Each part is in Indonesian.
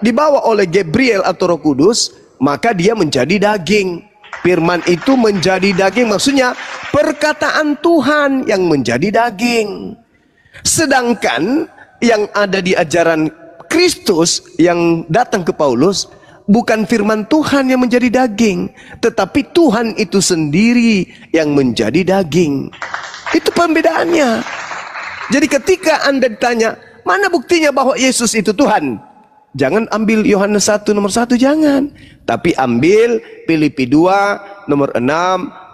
dibawa oleh Gabriel atau Roh Kudus, maka dia menjadi daging. Firman itu menjadi daging, maksudnya perkataan Tuhan yang menjadi daging. Sedangkan yang ada di ajaran Kristus yang datang ke Paulus, bukan firman Tuhan yang menjadi daging, tetapi Tuhan itu sendiri yang menjadi daging. Itu pembedaannya. Jadi ketika Anda ditanya, mana buktinya bahwa Yesus itu Tuhan? Jangan ambil Yohanes 1 nomor 1, jangan. Tapi ambil Filipi 2 nomor 6,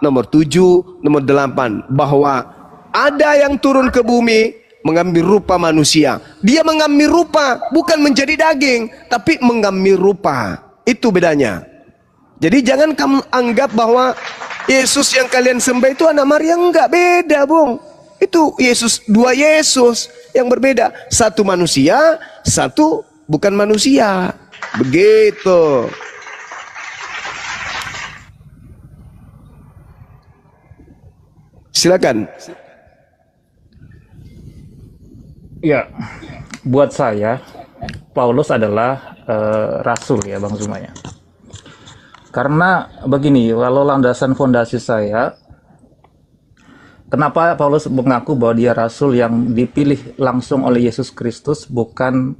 nomor 7, nomor 8. Bahwa ada yang turun ke bumi mengambil rupa manusia. Dia mengambil rupa bukan menjadi daging, tapi mengambil rupa. Itu bedanya. Jadi jangan kamu anggap bahwa Yesus yang kalian sembah itu anak Maria. Enggak, beda bung. Itu Yesus, dua Yesus yang berbeda. Satu manusia, satu bukan manusia. Begitu. Silakan. Ya, buat saya Paulus adalah rasul ya Bang Zumaya. Karena begini, kalau landasan fondasi saya, kenapa Paulus mengaku bahwa dia rasul yang dipilih langsung oleh Yesus Kristus, bukan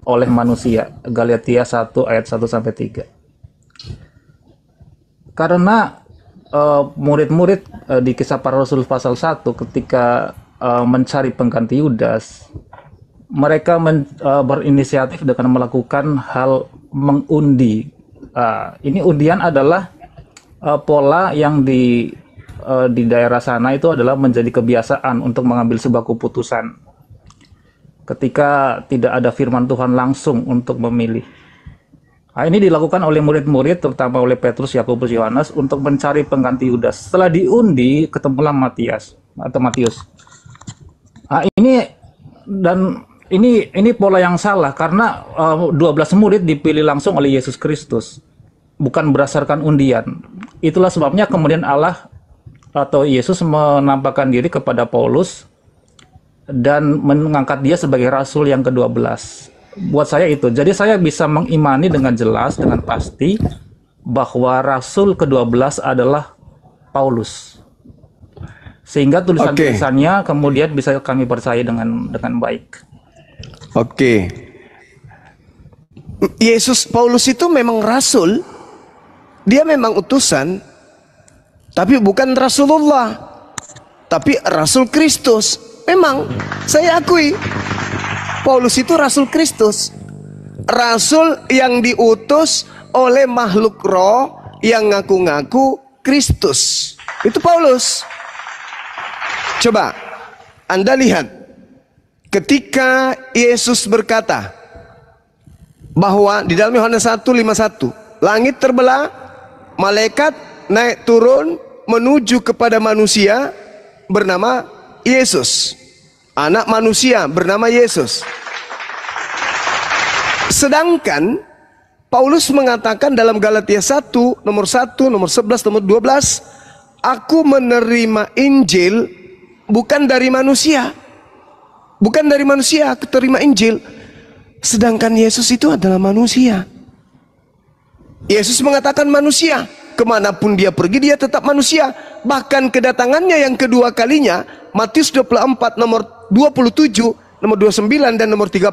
oleh manusia. Galatia 1 ayat 1 sampai 3. Karena murid-murid di Kisah Para Rasul pasal 1 ketika mencari pengganti Yudas, mereka berinisiatif dengan melakukan hal mengundi. Ini undian adalah pola yang di daerah sana itu adalah menjadi kebiasaan untuk mengambil sebuah keputusan ketika tidak ada firman Tuhan langsung untuk memilih. Ini dilakukan oleh murid-murid, terutama oleh Petrus, Yakobus, Yohanes, untuk mencari pengganti Yudas. Setelah diundi, ketemulah Matius. Ini pola yang salah, karena 12 murid dipilih langsung oleh Yesus Kristus, bukan berdasarkan undian. Itulah sebabnya kemudian Allah atau Yesus menampakkan diri kepada Paulus dan mengangkat dia sebagai rasul yang ke-12. Buat saya itu. Jadi saya bisa mengimani dengan jelas, dengan pasti bahwa rasul ke-12 adalah Paulus. Sehingga tulisan-tulisannya kemudian bisa kami percaya dengan baik. Oke. Paulus itu memang rasul. Dia memang utusan, tapi bukan Rasulullah, tapi Rasul Kristus. Memang saya akui Paulus itu Rasul Kristus, rasul yang diutus oleh makhluk roh yang ngaku-ngaku Kristus. Itu Paulus. Coba Anda lihat ketika Yesus berkata bahwa di dalam Yohanes 1:51, langit terbelah, malaikat naik turun menuju kepada manusia bernama Yesus, anak manusia bernama Yesus. Sedangkan Paulus mengatakan dalam Galatia 1 nomor 11, nomor 12, aku menerima Injil bukan dari manusia. Bukan dari manusia aku terima Injil. Sedangkan Yesus itu adalah manusia. Yesus mengatakan manusia, kemanapun dia pergi dia tetap manusia. Bahkan kedatangannya yang kedua kalinya, Matius 24 nomor 27, nomor 29 dan nomor 30,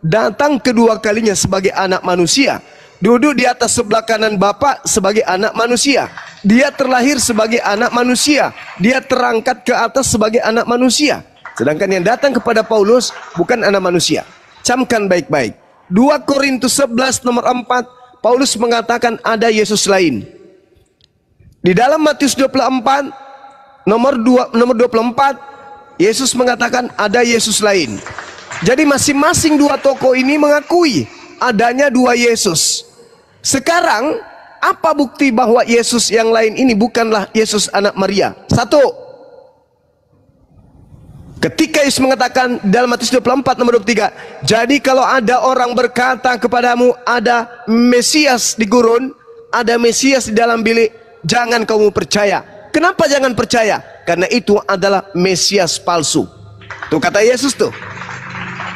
datang kedua kalinya sebagai anak manusia, duduk di atas sebelah kanan Bapa sebagai anak manusia. Dia terlahir sebagai anak manusia, dia terangkat ke atas sebagai anak manusia. Sedangkan yang datang kepada Paulus bukan anak manusia. Camkan baik-baik. 2 Korintus 11 nomor 4, Paulus mengatakan ada Yesus lain. Di dalam Matius 24 nomor 24, Yesus mengatakan ada Yesus lain. Jadi masing-masing dua tokoh ini mengakui adanya dua Yesus. Sekarang apa bukti bahwa Yesus yang lain ini bukanlah Yesus anak Maria? Satu, ketika Yesus mengatakan dalam Matius 24 nomor 23, jadi kalau ada orang berkata kepadamu ada Mesias di gurun, ada Mesias di dalam bilik, jangan kamu percaya. Kenapa jangan percaya? Karena itu adalah Mesias palsu. Tuh kata Yesus tuh.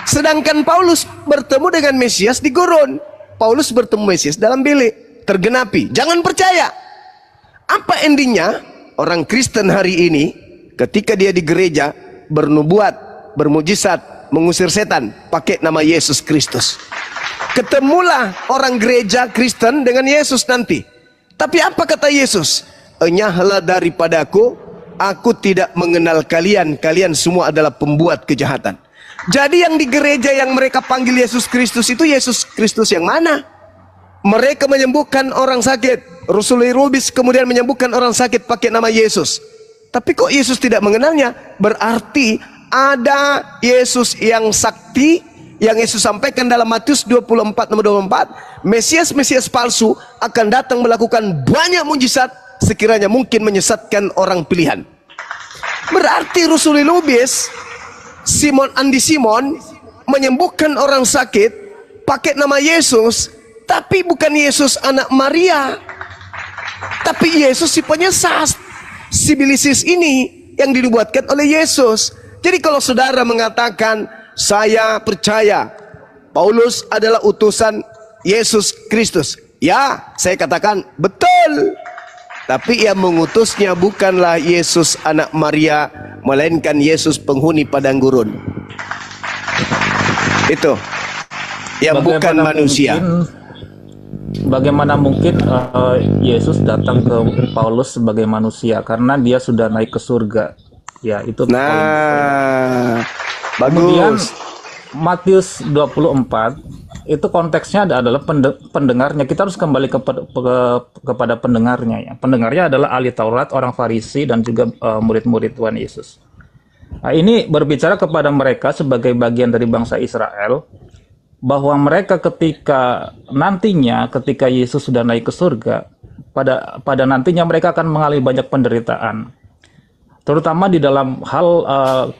Sedangkan Paulus bertemu dengan Mesias di gurun. Paulus bertemu Mesias dalam bilik. Tergenapi. Jangan percaya. Apa endingnya? Orang Kristen hari ini, ketika dia di gereja, bernubuat, bermujizat, mengusir setan, pakai nama Yesus Kristus. Ketemulah orang gereja Kristen dengan Yesus nanti. Tapi apa kata Yesus? Enyahlah daripadaku, aku tidak mengenal kalian. Kalian semua adalah pembuat kejahatan. Jadi yang di gereja yang mereka panggil Yesus Kristus itu Yesus Kristus yang mana? Mereka menyembuhkan orang sakit. Rasul Irubis kemudian menyembuhkan orang sakit pakai nama Yesus. Tapi kok Yesus tidak mengenalnya? Berarti ada Yesus yang sakti, yang Yesus sampaikan dalam Matius 24 nomor 24. Mesias palsu akan datang melakukan banyak mujizat sekiranya mungkin menyesatkan orang pilihan. Berarti Rasul Irubis, Andi Simon menyembuhkan orang sakit pakai nama Yesus, tapi bukan Yesus anak Maria, tapi Yesus si penyesat, si Bilisis ini yang dinubuatkan oleh Yesus. Jadi kalau saudara mengatakan saya percaya Paulus adalah utusan Yesus Kristus, ya saya katakan betul. Tapi yang mengutusnya bukanlah Yesus anak Maria, melainkan Yesus penghuni padang gurun. Itu yang bukan manusia. Bagaimana mungkin Yesus datang ke Paulus sebagai manusia, karena dia sudah naik ke surga. Ya, itu nah, kemudian bagus. Matius 24 itu konteksnya adalah pendengarnya. Kita harus kembali kepada pendengarnya ya. Pendengarnya adalah ahli Taurat, orang Farisi, dan juga murid-murid Tuhan Yesus. Nah, ini berbicara kepada mereka sebagai bagian dari bangsa Israel, bahwa mereka ketika Yesus sudah naik ke surga, pada nantinya mereka akan mengalami banyak penderitaan, terutama di dalam hal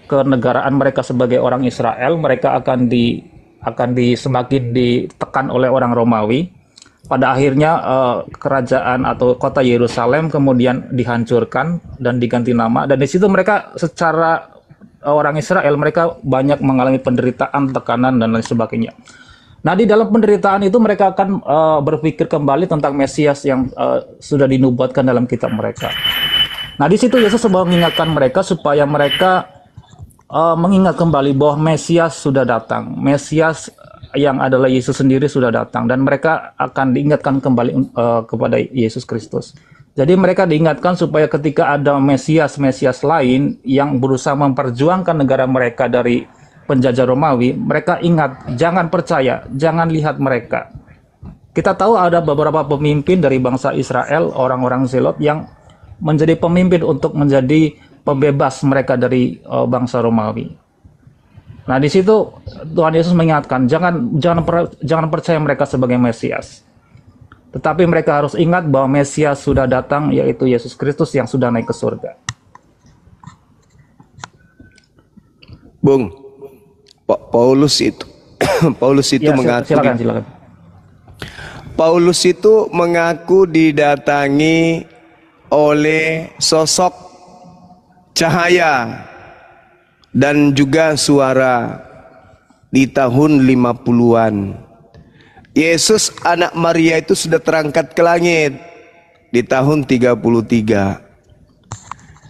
kenegaraan mereka sebagai orang Israel. Mereka akan semakin ditekan oleh orang Romawi. Pada akhirnya kerajaan atau kota Yerusalem kemudian dihancurkan dan diganti nama, dan di situ mereka secara orang Israel mereka banyak mengalami penderitaan, tekanan, dan lain sebagainya. Nah, di dalam penderitaan itu mereka akan berpikir kembali tentang Mesias yang sudah dinubuatkan dalam kitab mereka. Nah, di situ Yesus mengingatkan mereka supaya mereka mengingat kembali bahwa Mesias sudah datang. Mesias yang adalah Yesus sendiri sudah datang, dan mereka akan diingatkan kembali kepada Yesus Kristus. Jadi mereka diingatkan supaya ketika ada Mesias lain yang berusaha memperjuangkan negara mereka dari penjajah Romawi, mereka ingat, jangan percaya, jangan lihat mereka. Kita tahu ada beberapa pemimpin dari bangsa Israel, orang-orang Zelot, yang menjadi pemimpin untuk menjadi pembebas mereka dari bangsa Romawi. Nah, di situ Tuhan Yesus mengingatkan, jangan percaya mereka sebagai Mesias. Tetapi mereka harus ingat bahwa Mesias sudah datang, yaitu Yesus Kristus yang sudah naik ke surga. Bung, Paulus itu ya, mengaku. Silakan. Paulus itu mengaku didatangi oleh sosok cahaya dan juga suara di tahun 50-an. Yesus anak Maria itu sudah terangkat ke langit di tahun 33.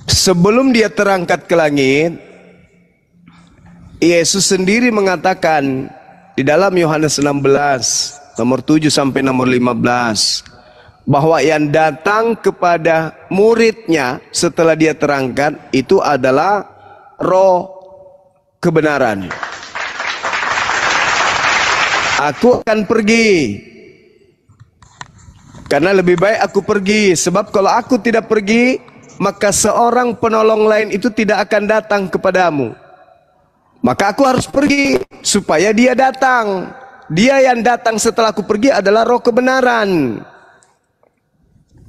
Sebelum dia terangkat ke langit, Yesus sendiri mengatakan di dalam Yohanes 16 nomor 7 sampai nomor 15 bahwa yang datang kepada muridnya setelah dia terangkat itu adalah roh kebenaran. Aku akan pergi, karena lebih baik aku pergi, sebab kalau aku tidak pergi, maka seorang penolong lain itu tidak akan datang kepadamu. Maka aku harus pergi supaya dia datang. Dia yang datang setelah aku pergi adalah roh kebenaran.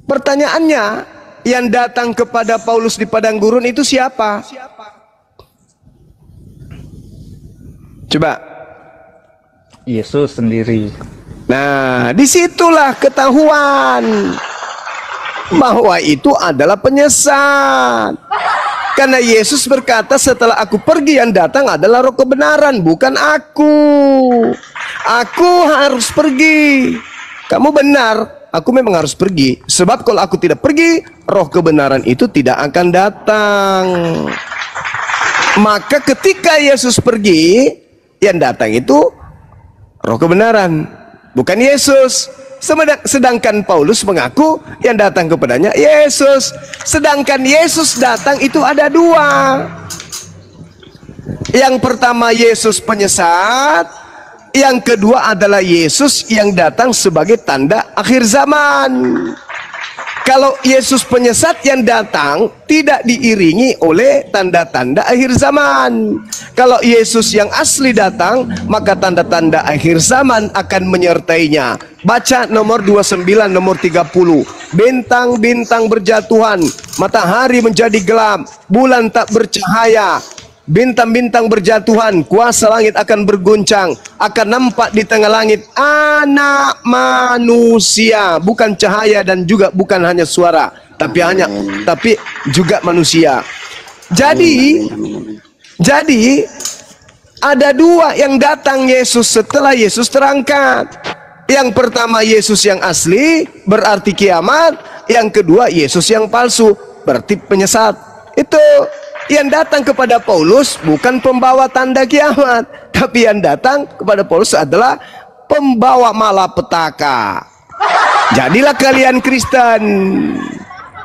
Pertanyaannya, yang datang kepada Paulus di padang gurun itu siapa? Coba. Yesus sendiri. Nah, disitulah ketahuan bahwa itu adalah penyesat. Karena Yesus berkata, setelah aku pergi yang datang adalah roh kebenaran, bukan aku. Aku harus pergi. Kamu benar, aku memang harus pergi. Sebab kalau aku tidak pergi, roh kebenaran itu tidak akan datang. Maka ketika Yesus pergi, yang datang itu roh kebenaran, bukan Yesus. Sedangkan Paulus mengaku yang datang kepadanya Yesus. Sedangkan Yesus datang itu ada dua. Yang pertama Yesus penyesat, yang kedua adalah Yesus yang datang sebagai tanda akhir zaman. Kalau Yesus penyesat yang datang tidak diiringi oleh tanda-tanda akhir zaman. Kalau Yesus yang asli datang, maka tanda-tanda akhir zaman akan menyertainya. Baca nomor 29, nomor 30. Bintang-bintang berjatuhan, matahari menjadi gelap, bulan tak bercahaya. Bintang-bintang berjatuhan, kuasa langit akan berguncang, akan nampak di tengah langit anak manusia, bukan cahaya dan juga bukan hanya suara, tapi juga manusia. Jadi ada dua yang datang Yesus setelah Yesus terangkat. Yang pertama Yesus yang asli, berarti kiamat. Yang kedua Yesus yang palsu, berarti penyesat. Itu yang datang kepada Paulus bukan pembawa tanda kiamat, tapi yang datang kepada Paulus adalah pembawa malapetaka. Jadilah kalian Kristen.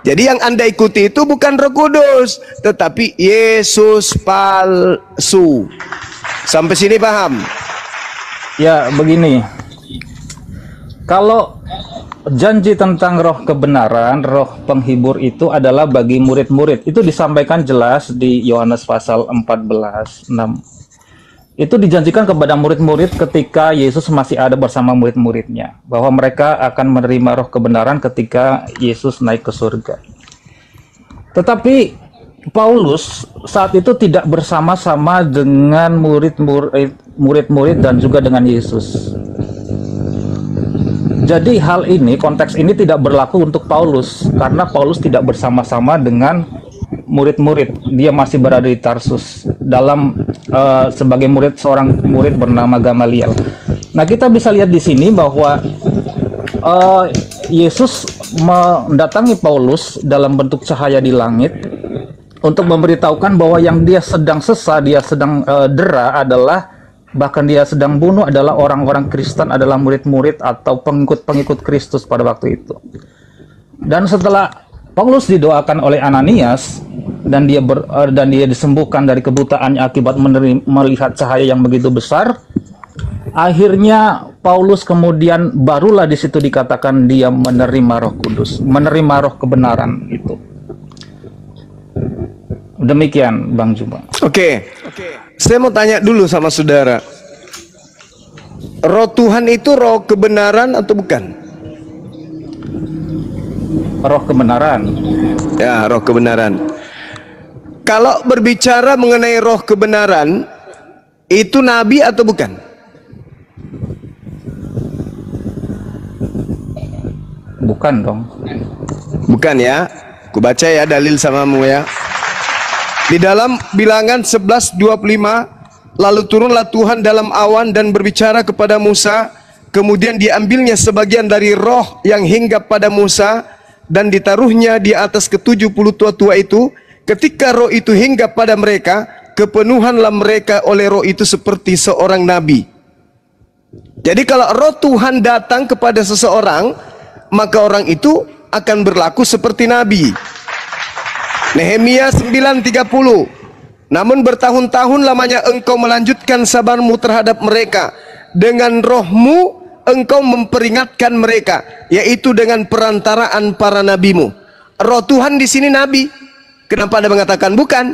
Jadi yang Anda ikuti itu bukan Roh Kudus, tetapi Yesus palsu. Sampai sini paham? Ya, begini. Kalau janji tentang roh kebenaran, roh penghibur itu adalah bagi murid-murid. Itu disampaikan jelas di Yohanes pasal 14:6. Itu dijanjikan kepada murid-murid ketika Yesus masih ada bersama murid-muridnya, bahwa mereka akan menerima roh kebenaran ketika Yesus naik ke surga. Tetapi Paulus saat itu tidak bersama-sama dengan murid-murid dan juga dengan Yesus. Jadi hal ini, konteks ini tidak berlaku untuk Paulus, karena Paulus tidak bersama-sama dengan murid-murid. Dia masih berada di Tarsus dalam sebagai seorang murid bernama Gamaliel. Nah, kita bisa lihat di sini bahwa Yesus mendatangi Paulus dalam bentuk cahaya di langit untuk memberitahukan bahwa yang dia sedang sesat, dia sedang dera adalah, bahkan dia sedang bunuh adalah orang-orang Kristen, adalah murid-murid atau pengikut-pengikut Kristus pada waktu itu. Dan setelah Paulus didoakan oleh Ananias dan dia disembuhkan dari kebutaannya akibat melihat cahaya yang begitu besar, akhirnya Paulus kemudian barulah di situ dikatakan dia menerima Roh Kudus, menerima roh kebenaran itu. Demikian Bang Juma. Oke. Saya mau tanya dulu sama saudara. Roh Tuhan itu roh kebenaran atau bukan? Roh kebenaran. Ya, roh kebenaran. Kalau berbicara mengenai roh kebenaran, itu nabi atau bukan? Bukan dong. Bukan ya. Ku baca ya dalil samamu ya. Di dalam Bilangan 11:25, lalu turunlah Tuhan dalam awan dan berbicara kepada Musa. Kemudian diambilnya sebagian dari roh yang hinggap pada Musa dan ditaruhnya di atas ke-70 tua-tua itu. Ketika roh itu hinggap pada mereka, kepenuhanlah mereka oleh roh itu seperti seorang nabi. Jadi kalau roh Tuhan datang kepada seseorang, maka orang itu akan berlaku seperti nabi. Nehemia 9:30. Namun bertahun-tahun lamanya engkau melanjutkan sabarmu terhadap mereka. Dengan rohmu engkau memperingatkan mereka, yaitu dengan perantaraan para nabimu. Roh Tuhan di sini nabi. Kenapa Anda mengatakan bukan?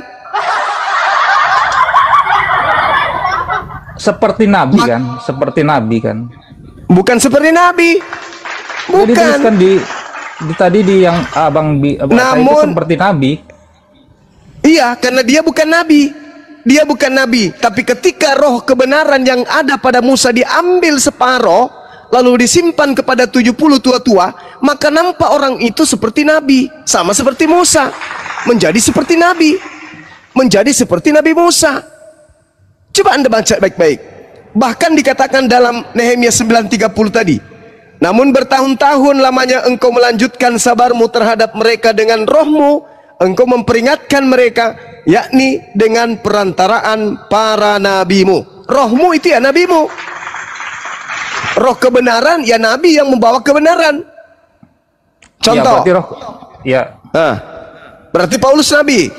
Seperti nabi kan? Seperti nabi kan? Bukan seperti nabi. Bukan. Jadi tadi di yang Abang itu seperti nabi. Iya, karena dia bukan nabi. Dia bukan nabi. Tapi ketika roh kebenaran yang ada pada Musa diambil separoh, lalu disimpan kepada 70 tua-tua, maka nampak orang itu seperti nabi. Sama seperti Musa, menjadi seperti nabi. menjadi seperti Nabi Musa. Coba Anda baca baik-baik. Bahkan dikatakan dalam Nehemia 9:30 tadi, namun bertahun-tahun lamanya engkau melanjutkan sabarmu terhadap mereka dengan rohmu, engkau memperingatkan mereka, yakni dengan perantaraan para nabimu. Rohmu itu ya nabimu. Roh kebenaran ya nabi yang membawa kebenaran. Contoh. Ya, berarti roh. Ya. Nah, berarti Paulus nabi.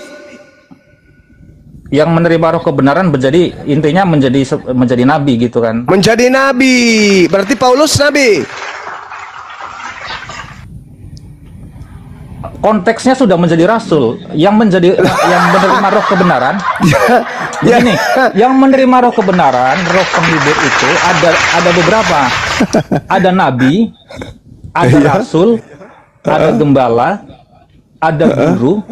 Yang menerima roh kebenaran menjadi intinya menjadi nabi gitu kan. Menjadi nabi. Berarti Paulus nabi. Konteksnya sudah menjadi rasul yang menerima roh kebenaran. Begini, yang menerima roh kebenaran, roh penghibur itu ada beberapa. Ada nabi, ada rasul, ada gembala, ada guru,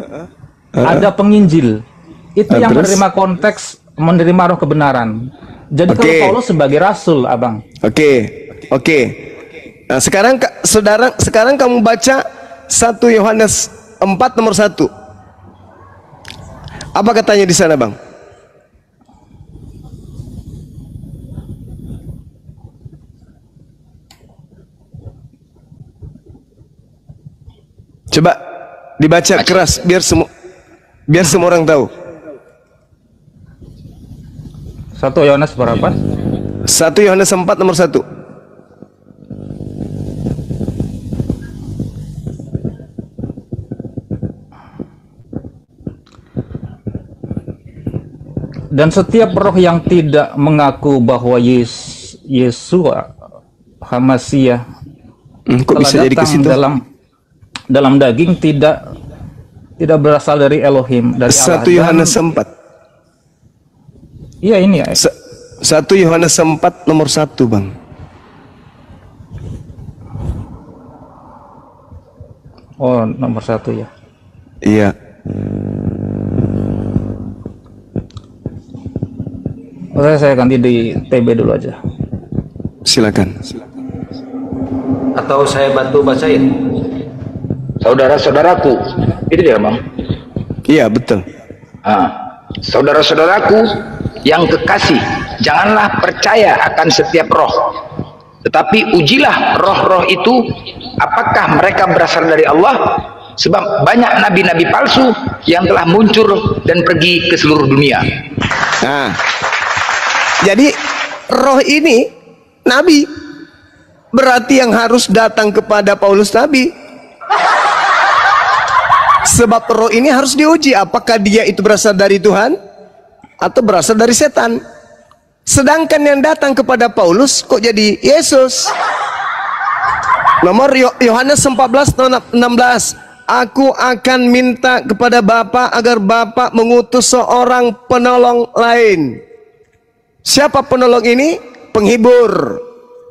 ada penginjil. Itu yang menerima konteks menerima roh kebenaran. Jadi kalau Paulus sebagai rasul, Abang. Oke. Nah, sekarang kamu baca 1 Yohanes 4 nomor 1. Apa katanya di sana, Bang? Coba dibaca keras biar semua orang tahu. 1 Yohanes berapa? 1 Yohanes 4 nomor 1. Dan setiap roh yang tidak mengaku bahwa Yesua Hamasiah Kok bisa jadi ke situ? dalam daging tidak berasal dari Elohim, dari Allah. 1 Yohanes 4. Iya ini ya. 1 Yohanes 4 nomor 1, Bang. Oh, nomor 1 ya. Iya. Saya ganti di TB dulu aja. Silakan. Atau saya bantu bacain. Saudara-saudaraku, itu dia, Bang. Iya, betul. Saudara-saudaraku yang kekasih, janganlah percaya akan setiap roh, tetapi ujilah roh-roh itu apakah mereka berasal dari Allah, sebab banyak nabi-nabi palsu yang telah muncul dan pergi ke seluruh dunia. Nah, jadi roh ini nabi, berarti yang harus datang kepada Paulus nabi. Sebab roh ini harus diuji apakah dia itu berasal dari Tuhan atau berasal dari setan. Sedangkan yang datang kepada Paulus kok jadi Yesus. Nomor Yohanes 14:16. Aku akan minta kepada Bapa agar Bapa mengutus seorang penolong lain. Siapa penolong ini? Penghibur.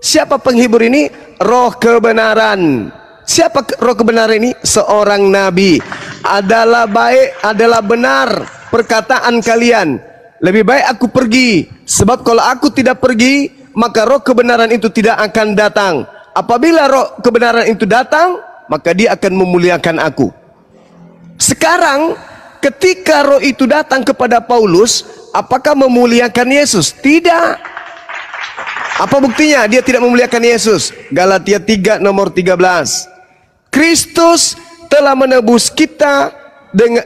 Siapa penghibur ini? Roh kebenaran. Siapa roh kebenaran ini? Seorang nabi. Adalah baik, adalah benar perkataan kalian. Lebih baik aku pergi, sebab kalau aku tidak pergi, maka roh kebenaran itu tidak akan datang. Apabila roh kebenaran itu datang, maka dia akan memuliakan aku. Sekarang ketika roh itu datang kepada Paulus, apakah memuliakan Yesus? Tidak. Apa buktinya dia tidak memuliakan Yesus? Galatia 3 nomor 13. Kristus telah menebus kita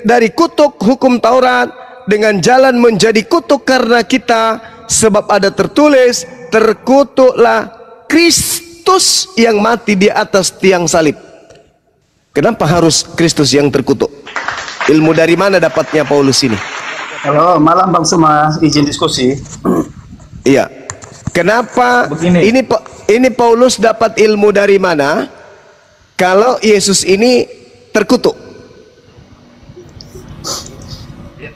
dari kutuk hukum Taurat dengan jalan menjadi kutuk karena kita, sebab ada tertulis, terkutuklah Kristus yang mati di atas tiang salib. Kenapa harus Kristus yang terkutuk? Ilmu dari mana dapatnya Paulus ini? Halo, malam Bang Suma, izin diskusi. Iya. Kenapa Begini. ini Paulus dapat ilmu dari mana? Kalau Yesus ini terkutuk.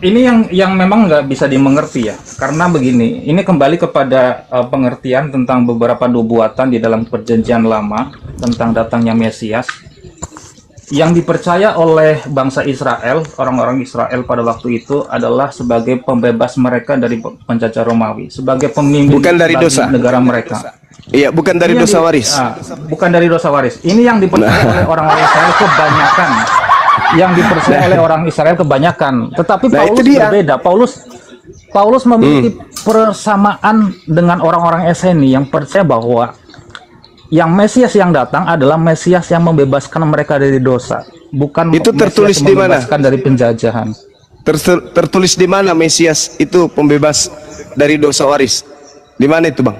Ini yang memang nggak bisa dimengerti ya, karena begini, ini kembali kepada pengertian tentang beberapa nubuatan di dalam perjanjian lama tentang datangnya Mesias yang dipercaya oleh bangsa Israel, orang-orang Israel pada waktu itu adalah sebagai pembebas mereka dari penjajah Romawi, sebagai pemimpin Bukan dari dosa. negara mereka. Iya, bukan dari dosa waris. Bukan dari dosa waris. Ini yang dipercaya oleh orang-orang Israel kebanyakan. yang dipercaya oleh orang Israel kebanyakan. Tetapi Nah, Paulus itu dia. berbeda. Paulus memiliki persamaan dengan orang-orang Eseni yang percaya bahwa yang Mesias yang datang adalah Mesias yang membebaskan mereka dari dosa, bukan Itu tertulis Mesias yang di mana? membebaskan dari penjajahan. Tertulis di mana Mesias itu pembebas dari dosa waris? Di mana itu, Bang?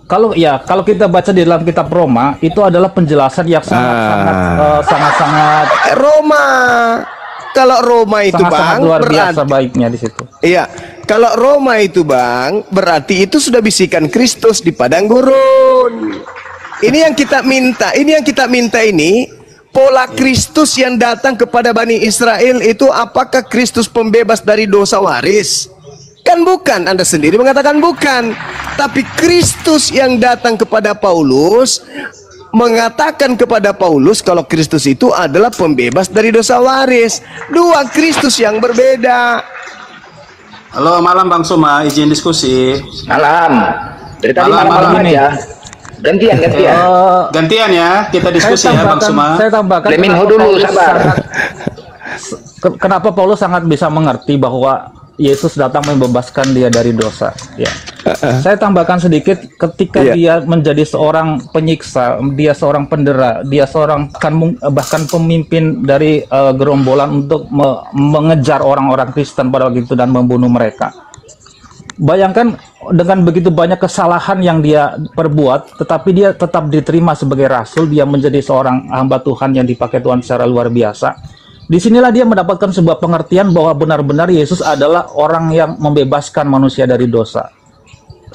Kalau kita baca di dalam kitab Roma, itu adalah penjelasan yang sangat-sangat Roma. Kalau Roma itu, sangat-sangat Bang, luar biasa berarti baiknya di situ. iya. Kalau Roma itu, Bang, berarti itu sudah bisikan Kristus di padang gurun. Ini yang kita minta. Ini pola Kristus yang datang kepada Bani Israel itu, apakah Kristus pembebas dari dosa waris? Kan bukan, Anda sendiri mengatakan bukan. Tapi Kristus yang datang kepada Paulus mengatakan kepada Paulus kalau Kristus itu adalah pembebas dari dosa waris. Dua Kristus yang berbeda. Halo, malam Bang Suma, izin diskusi. Malam. Dari tadi Malam, malam malam aja. Gantian. Gantian ya, kita diskusi ya Bang Suma. Saya tambahkan Leminho kenapa dulu, Paulus sabar. kenapa Paulus sangat bisa mengerti bahwa Yesus datang membebaskan dia dari dosa. Ya. Saya tambahkan sedikit, ketika dia menjadi seorang penyiksa, dia seorang pendera, dia seorang bahkan pemimpin dari gerombolan untuk mengejar orang-orang Kristen pada waktu itu dan membunuh mereka. Bayangkan dengan begitu banyak kesalahan yang dia perbuat, tetapi dia tetap diterima sebagai rasul, dia menjadi seorang hamba Tuhan yang dipakai Tuhan secara luar biasa. Disinilah dia mendapatkan sebuah pengertian bahwa benar-benar Yesus adalah orang yang membebaskan manusia dari dosa.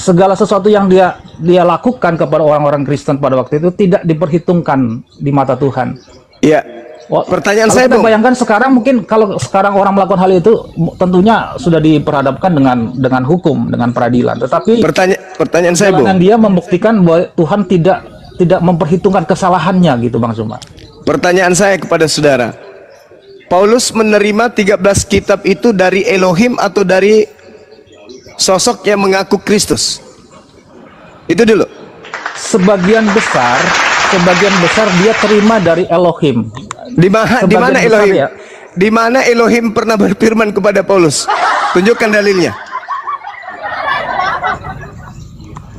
Segala sesuatu yang dia lakukan kepada orang-orang Kristen pada waktu itu tidak diperhitungkan di mata Tuhan. Iya. Pertanyaan saya, Bung, Bung. bayangkan sekarang, mungkin kalau sekarang orang melakukan hal itu tentunya sudah diperhadapkan dengan hukum, dengan peradilan. Tetapi Pertanyaan saya, Bung. dia membuktikan bahwa Tuhan tidak memperhitungkan kesalahannya gitu, Bang Suma. Pertanyaan saya kepada saudara. Paulus menerima 13 kitab itu dari Elohim atau dari sosok yang mengaku Kristus? Itu dulu. Sebagian besar dia terima dari Elohim. Di mana Elohim? Ya. Di mana Elohim pernah berfirman kepada Paulus? Tunjukkan dalilnya.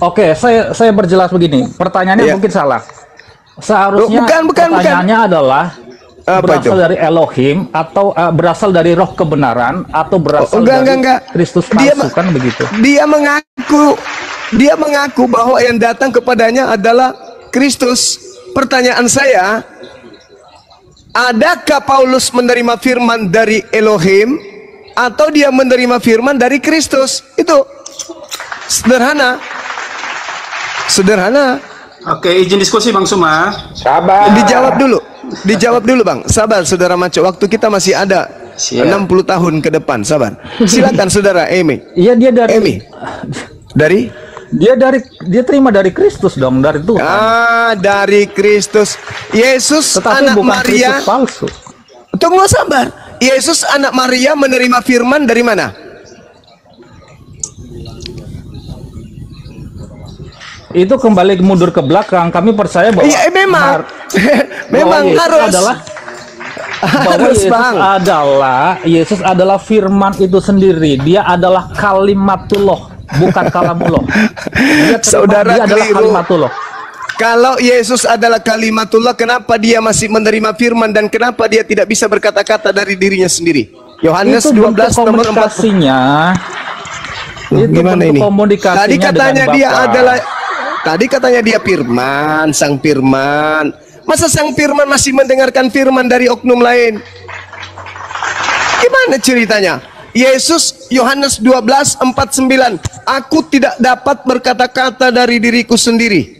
Oke, saya berjelas begini. Pertanyaannya mungkin salah. Seharusnya pertanyaannya adalah berasal dari Elohim atau berasal dari roh kebenaran atau berasal dari Kristus palsu, kan begitu. Dia mengaku bahwa yang datang kepadanya adalah Kristus. Pertanyaan saya, adakah Paulus menerima firman dari Elohim atau dia menerima firman dari Kristus? Itu sederhana. Oke, izin diskusi Bang Suma. Sabar. Dijawab dulu Bang. Sabar saudara Maco, waktu kita masih ada 60 tahun ke depan. Sabar. Silakan saudara Emi. Iya, dia dari Emi. Dia terima dari Kristus dong, dari Tuhan. Dari Kristus. Yesus tetapi anak bukan Maria. Kristus palsu. Tunggu, sabar. Yesus anak Maria menerima firman dari mana? Itu kembali mundur ke belakang. Kami percaya bahwa memang harus Yesus adalah firman itu sendiri. Dia adalah kalimatullah, bukan kalamullah. Saudara dia adalah keliru. kalimatullah. Kalau Yesus adalah kalimatullah, kenapa dia masih menerima firman dan kenapa dia tidak bisa berkata-kata dari dirinya sendiri? Yohanes 12 nomor 4. Gimana ini? Tadi katanya dia firman, sang firman. Masa sang firman masih mendengarkan firman dari oknum lain? Gimana ceritanya? Yesus, Yohanes 12:49, aku tidak dapat berkata-kata dari diriku sendiri.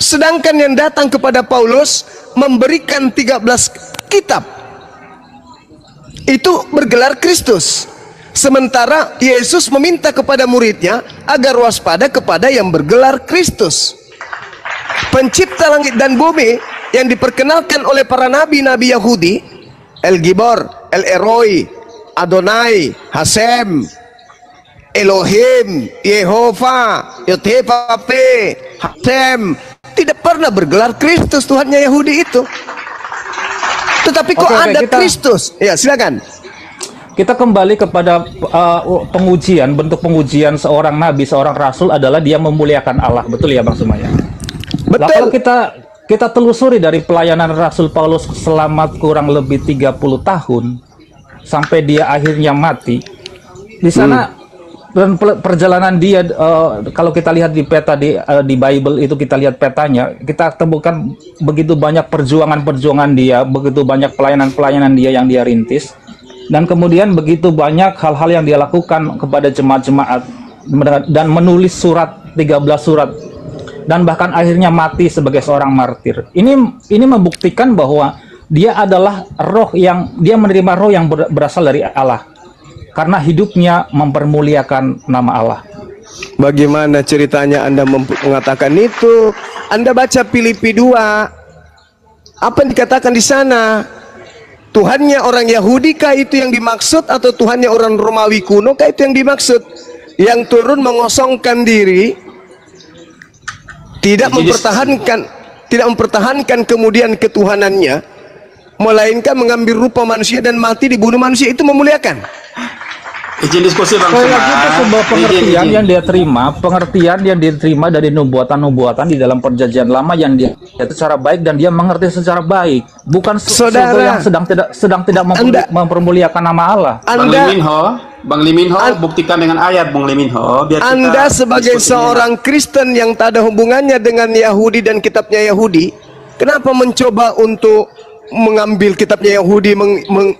Sedangkan yang datang kepada Paulus memberikan 13 kitab, itu bergelar Kristus. Sementara Yesus meminta kepada muridnya agar waspada kepada yang bergelar Kristus. Pencipta langit dan bumi yang diperkenalkan oleh para nabi-nabi Yahudi, El Gibor, El Eroi, Adonai, Hasem, Elohim, Yehova, Yotefape, Hasem, tidak pernah bergelar Kristus Tuhannya Yahudi itu. Tetapi kok Oke, ada kita- Kristus? Ya, silakan. Kita kembali kepada pengujian, bentuk pengujian seorang nabi, seorang rasul adalah dia memuliakan Allah. Betul ya Bang Sumaya? Nah, kalau Betul. kita telusuri dari pelayanan Rasul Paulus selama kurang lebih 30 tahun sampai dia akhirnya mati. Di sana dan perjalanan dia kalau kita lihat di peta di Bible itu, kita lihat petanya, kita temukan begitu banyak perjuangan-perjuangan dia, begitu banyak pelayanan-pelayanan dia yang dia rintis. Dan kemudian begitu banyak hal-hal yang dia lakukan kepada jemaat-jemaat dan menulis 13 surat dan bahkan akhirnya mati sebagai seorang martir. Ini membuktikan bahwa dia adalah dia menerima roh yang berasal dari Allah karena hidupnya mempermuliakan nama Allah. Bagaimana ceritanya Anda mengatakan itu? Anda baca Filipi 2. Apa yang dikatakan di sana? Tuhannya orang Yahudi kah itu yang dimaksud, atau Tuhannya orang Romawi kuno kah itu yang dimaksud? Yang turun mengosongkan diri, tidak mempertahankan kemudian ketuhanannya, melainkan mengambil rupa manusia dan mati dibunuh manusia, itu memuliakan. Izin diskusi Bang Sekali Suma. lagi itu sebuah pengertian Izin. yang dia terima, pengertian yang diterima dari nubuatan-nubuatan di dalam perjanjian lama yang dia secara baik dan dia mengerti secara baik, bukan Saudara, sesuatu yang sedang tidak mempermuliakan nama Allah. Bang Liminho, buktikan dengan ayat Bang Liminho biar kita Anda sebagai diskusinya. seorang Kristen yang tak ada hubungannya dengan Yahudi dan kitabnya Yahudi, kenapa mencoba untuk mengambil kitabnya Yahudi,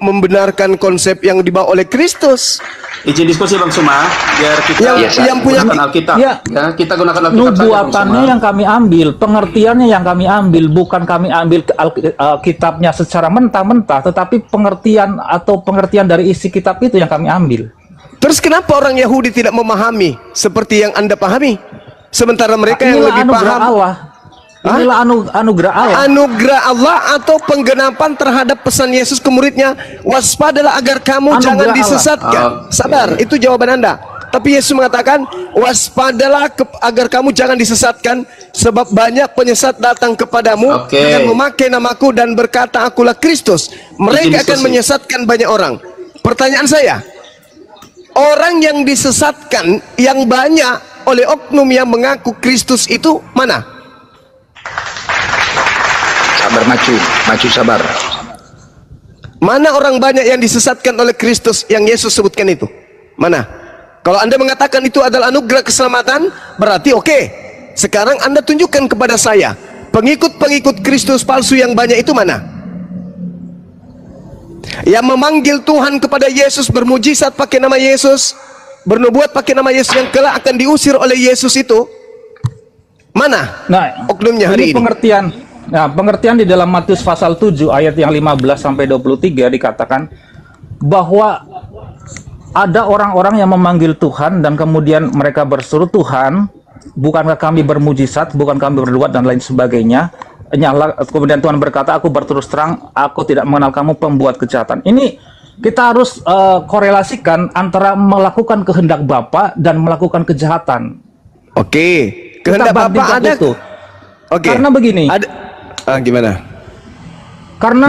membenarkan konsep yang dibawa oleh Kristus? Izin diskusi Bang Suma biar kita yang punya gunakan Alkitab. Ya. Ya, kita gunakan Alkitab saja, Bang Nubuatannya Suma. yang kami ambil, pengertiannya yang kami ambil, bukan kami ambil kitabnya secara mentah-mentah, tetapi pengertian dari isi kitab itu yang kami ambil. Terus kenapa orang Yahudi tidak memahami seperti yang Anda pahami, sementara mereka yang Inilah lebih anugerah paham? Allah. Inilah anugerah Allah. Anugerah Allah atau penggenapan terhadap pesan Yesus ke muridnya, waspadalah agar kamu Anugerah jangan Allah. disesatkan. Sabar, itu jawaban Anda. Tapi Yesus mengatakan, waspadalah agar kamu jangan disesatkan, sebab banyak penyesat datang kepadamu dengan memakai namaku dan berkata akulah Kristus. Mereka akan menyesatkan banyak orang. Pertanyaan saya, orang yang disesatkan yang banyak oleh oknum yang mengaku Kristus itu mana? Sabar, macu sabar. Mana orang banyak yang disesatkan oleh Kristus yang Yesus sebutkan itu? Mana? Kalau Anda mengatakan itu adalah anugerah keselamatan, berarti oke. Sekarang Anda tunjukkan kepada saya, pengikut-pengikut Kristus palsu yang banyak itu mana? Yang memanggil Tuhan kepada Yesus, bermujizat pakai nama Yesus, bernubuat pakai nama Yesus, yang kelak akan diusir oleh Yesus itu, mana? Nah, oknumnya hari ini. Pengertian di dalam Matius pasal 7 ayat yang 15 sampai 23 dikatakan bahwa ada orang-orang yang memanggil Tuhan dan kemudian mereka berseru, Tuhan, bukankah kami bermujizat, bukan kami berbuat dan lain sebagainya. Kemudian Tuhan berkata, aku berterus terang, aku tidak mengenal kamu pembuat kejahatan. Ini kita harus korelasikan antara melakukan kehendak Bapa dan melakukan kejahatan. Oke, kehendak Bapa ada. Oke. Karena begini. Gimana? Karena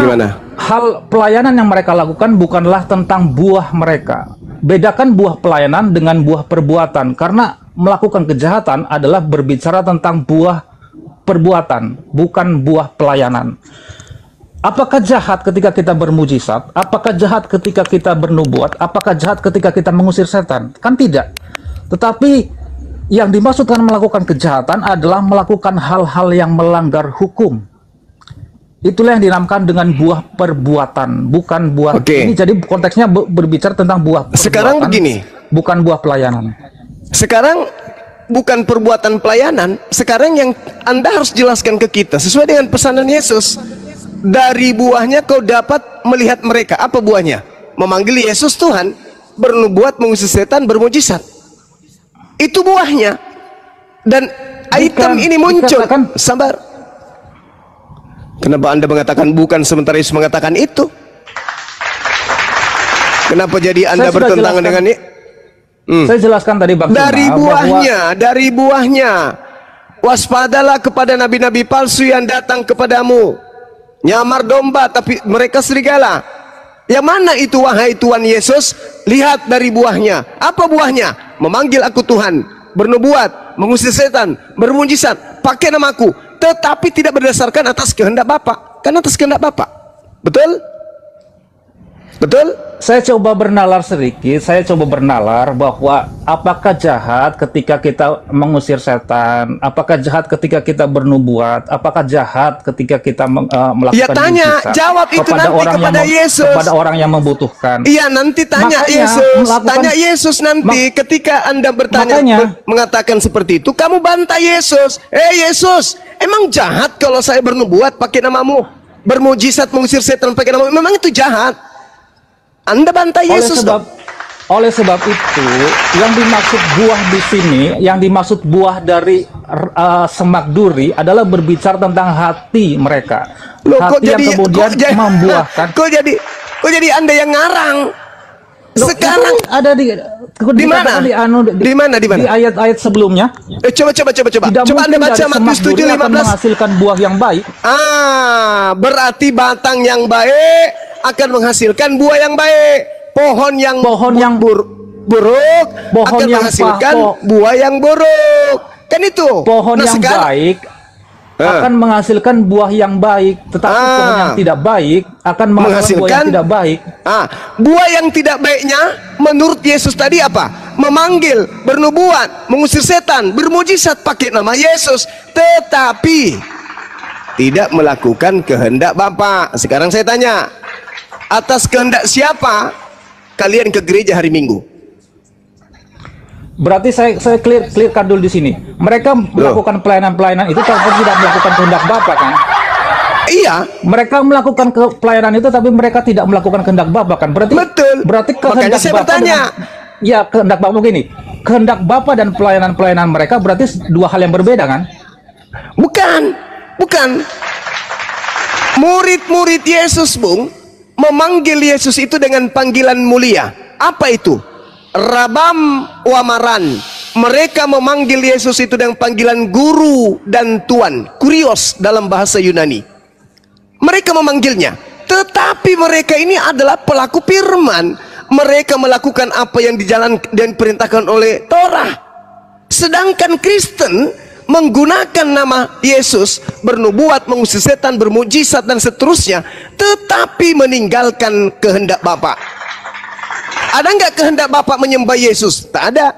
hal pelayanan yang mereka lakukan bukanlah tentang buah mereka. Bedakan buah pelayanan dengan buah perbuatan. Karena melakukan kejahatan adalah berbicara tentang buah perbuatan, bukan buah pelayanan. Apakah jahat ketika kita bermujizat? Apakah jahat ketika kita bernubuat? Apakah jahat ketika kita mengusir setan? Kan tidak. Tetapi yang dimaksudkan melakukan kejahatan adalah melakukan hal-hal yang melanggar hukum. Itulah yang dinamakan dengan buah perbuatan, bukan buah. Ini jadi konteksnya berbicara tentang buah perbuatan. Sekarang begini, bukan buah pelayanan. Sekarang bukan perbuatan pelayanan. Sekarang yang Anda harus jelaskan ke kita sesuai dengan pesanan Yesus. Dari buahnya kau dapat melihat mereka. Apa buahnya? Memanggil Yesus Tuhan, bernubuat, mengusir setan, bermujizat. Itu buahnya. Dan item ini muncul. Sabar. Kenapa Anda mengatakan bukan sementara Yesus mengatakan itu? Kenapa jadi Anda bertentangan dengan ini? Saya jelaskan tadi Bang Suma, dari buahnya. Waspadalah kepada nabi-nabi palsu yang datang kepadamu. Nyamar domba tapi mereka serigala. Yang mana itu wahai Tuhan Yesus? Lihat dari buahnya. Apa buahnya? Memanggil aku Tuhan, bernubuat, mengusir setan, bermujizat, pakai namaku, tetapi tidak berdasarkan atas kehendak Bapa. Kan atas kehendak Bapa. Betul? Betul? Saya coba bernalar sedikit, saya coba bernalar bahwa apakah jahat ketika kita mengusir setan, apakah jahat ketika kita bernubuat, apakah jahat ketika kita melakukan ya tanya, mujizat jawab itu nanti kepada Yesus. Kepada orang yang membutuhkan. Iya, nanti tanya Makanya, Yesus. Tanya Yesus nanti ketika Anda bertanya, mengatakan seperti itu, kamu bantah Yesus. Yesus, emang jahat kalau saya bernubuat pakai namamu, bermujizat mengusir setan pakai namamu? Memang itu jahat. Anda bantah Yesus. Oleh sebab itu, yang dimaksud buah di sini, yang dimaksud buah dari semak duri adalah berbicara tentang hati mereka. Loh, hati yang kemudian membuahkan. Kok jadi Anda yang ngarang? Loh, sekarang ada di mana? Di mana? Di ayat-ayat sebelumnya. Coba. Coba Anda baca Matius 7:15. Menghasilkan buah yang baik. Berarti batang yang baik akan menghasilkan buah yang baik. Pohon yang buruk akan menghasilkan buah yang buruk. Kan itu. Pohon yang baik akan menghasilkan buah yang baik, tetapi pohon yang tidak baik akan menghasilkan buah yang tidak baik. Buah yang tidak baiknya menurut Yesus tadi apa? Memanggil, bernubuat, mengusir setan, bermujizat pakai nama Yesus, tetapi tidak melakukan kehendak Bapa. Sekarang saya tanya, atas kehendak siapa kalian ke gereja hari Minggu? Berarti saya clearkan dulu di sini. Mereka melakukan pelayanan-pelayanan itu tapi tidak melakukan kehendak Bapa, kan? Iya. Mereka melakukan pelayanan itu tapi mereka tidak melakukan kehendak Bapa, kan? Berarti betul. Berarti makanya saya bertanya. Ya, kehendak Bapa begini. Kehendak Bapa dan pelayanan-pelayanan mereka berarti dua hal yang berbeda, kan? Bukan. Murid-murid Yesus, Bung, memanggil Yesus itu dengan panggilan mulia. Apa itu? Rabam wamaran. Mereka memanggil Yesus itu dengan panggilan guru dan tuan, kurios dalam bahasa Yunani. Mereka memanggilnya, tetapi mereka ini adalah pelaku firman. Mereka melakukan apa yang dijalankan dan diperintahkan oleh Torah. Sedangkan Kristen menggunakan nama Yesus, bernubuat, mengusir setan, bermujizat dan seterusnya, tetapi meninggalkan kehendak Bapa. Ada enggak kehendak Bapa menyembah Yesus? Tak ada.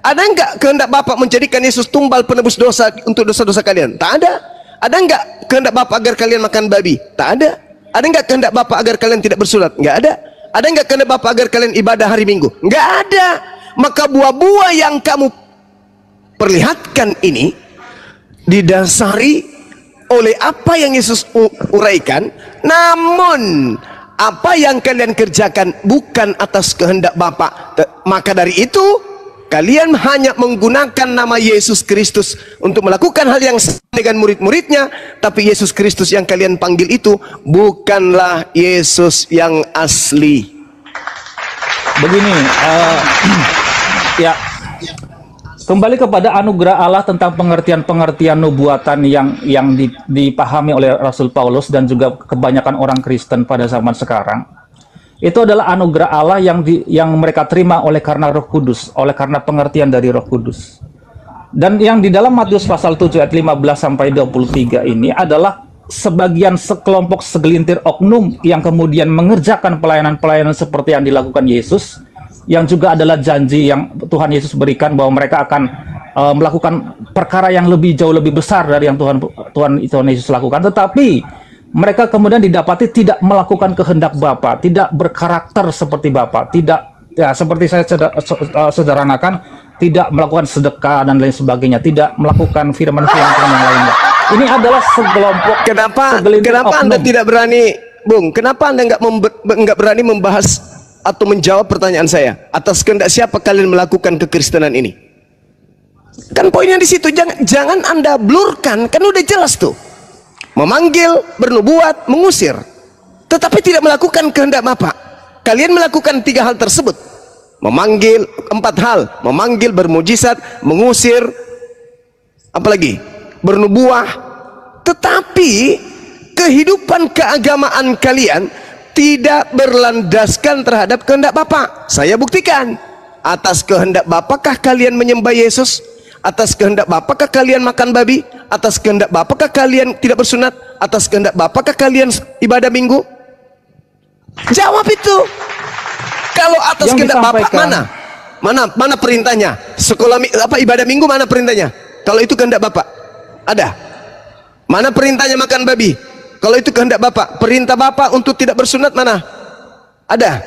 Ada enggak kehendak Bapa menjadikan Yesus tumbal penebus dosa untuk dosa-dosa kalian? Tak ada. Ada enggak kehendak Bapa agar kalian makan babi? Tak ada. Ada enggak kehendak Bapa agar kalian tidak bersulat? Enggak ada. Ada enggak kehendak Bapa agar kalian ibadah hari Minggu? Enggak ada. Maka buah-buah yang kamu perlihatkan ini didasari oleh apa yang Yesus uraikan, namun apa yang kalian kerjakan bukan atas kehendak Bapa. Maka dari itu kalian hanya menggunakan nama Yesus Kristus untuk melakukan hal yang sama dengan murid-muridnya, tapi Yesus Kristus yang kalian panggil itu bukanlah Yesus yang asli. Begini, ya, kembali kepada anugerah Allah tentang pengertian-pengertian nubuatan yang dipahami oleh Rasul Paulus dan juga kebanyakan orang Kristen pada zaman sekarang. Itu adalah anugerah Allah yang mereka terima oleh karena Roh Kudus, oleh karena pengertian dari Roh Kudus. Dan yang di dalam Matius pasal 7 ayat 15 sampai 23 ini adalah sekelompok segelintir oknum yang kemudian mengerjakan pelayanan-pelayanan seperti yang dilakukan Yesus, yang juga adalah janji yang Tuhan Yesus berikan bahwa mereka akan melakukan perkara yang jauh lebih besar dari yang Tuhan Yesus lakukan. Tetapi mereka kemudian didapati tidak melakukan kehendak Bapa, tidak berkarakter seperti Bapa, tidak, ya seperti saya sederhanakan, tidak melakukan sedekah dan lain sebagainya, tidak melakukan firman-firman yang lainnya. Ini adalah sekelompok. Kenapa Anda tidak berani, Bung? Kenapa Anda nggak berani membahas atau menjawab pertanyaan saya? Atas kehendak siapa kalian melakukan kekristenan ini? Kan poinnya di situ. Jangan Anda blurkan, kan udah jelas tuh. Memanggil, bernubuat, mengusir, tetapi tidak melakukan kehendak Bapa. Kalian melakukan 3 hal tersebut. Memanggil 4 hal. Memanggil, bermujizat, mengusir, apalagi bernubuah. Tetapi kehidupan keagamaan kalian tidak berlandaskan terhadap kehendak Bapa. Saya buktikan. Atas kehendak Bapakah kalian menyembah Yesus? Atas kehendak Bapakah kalian makan babi? Atas kehendak Bapakah kalian tidak bersunat? Atas kehendak Bapakah kalian ibadah minggu? Jawab itu. Kalau atas Yang kehendak Bapak disampaikan. mana perintahnya? Sekolah ibadah minggu mana perintahnya? Kalau itu kehendak Bapak, ada. Mana perintahnya makan babi? Kalau itu kehendak Bapak. Perintah Bapak untuk tidak bersunat mana? Ada.